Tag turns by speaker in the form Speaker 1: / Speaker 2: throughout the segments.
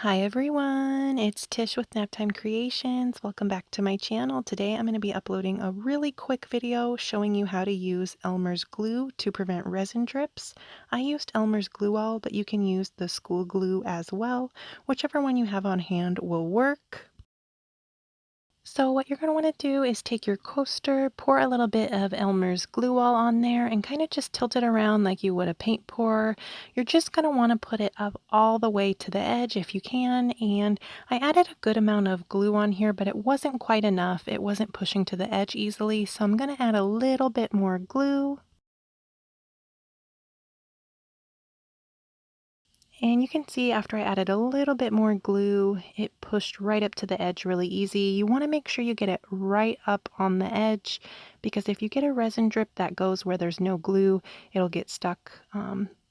Speaker 1: Hi everyone, it's Tish with Naptime Creations. Welcome back to my channel. Today I'm going to be uploading a really quick video showing you how to use Elmer's glue to prevent resin drips. I used Elmer's glue all, but you can use the school glue as well. Whichever one you have on hand will work. So what you're going to want to do is take your coaster, pour a little bit of Elmer's glue all on there, and kind of just tilt it around like you would a paint pour. You're just going to want to put it up all the way to the edge if you can, and I added a good amount of glue on here, but it wasn't quite enough. It wasn't pushing to the edge easily, so I'm going to add a little bit more glue. And you can see after I added a little bit more glue, it pushed right up to the edge really easy. You want to make sure you get it right up on the edge because if you get a resin drip that goes where there's no glue, it'll get stuck.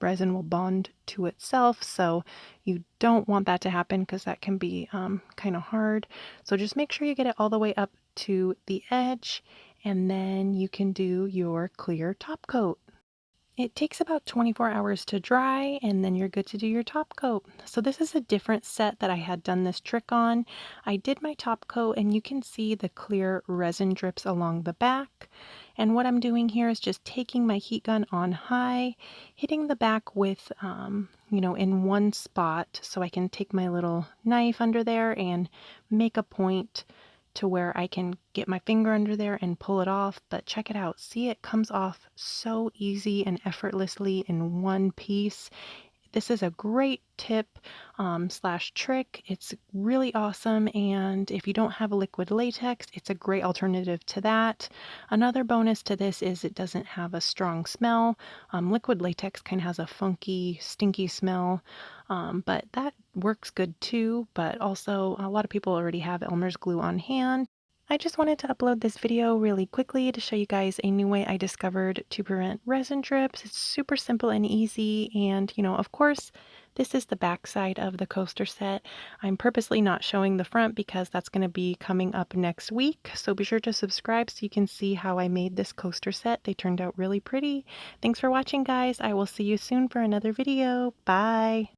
Speaker 1: Resin will bond to itself, so you don't want that to happen because that can be kind of hard. So just make sure you get it all the way up to the edge, and then you can do your clear top coat. It takes about 24 hours to dry and then you're good to do your top coat. So this is a different set that I had done this trick on. I did my top coat and you can see the clear resin drips along the back. And what I'm doing here is just taking my heat gun on high, hitting the back with, in one spot so I can take my little knife under there and make a point to where I can get my finger under there and pull it off. But check it out. See, it comes off so easy and effortlessly in one piece. This is a great tip slash trick. It's really awesome, and if you don't have a liquid latex, it's a great alternative to that. Another bonus to this is it doesn't have a strong smell. Liquid latex kind of has a funky, stinky smell, but that works good too. But also, a lot of people already have Elmer's glue on hand. I just wanted to upload this video really quickly to show you guys a new way I discovered to prevent resin drips. It's super simple and easy, and of course, this is the back side of the coaster set. I'm purposely not showing the front because that's going to be coming up next week, so be sure to subscribe so you can see how I made this coaster set. They turned out really pretty. Thanks for watching, guys. I will see you soon for another video. Bye!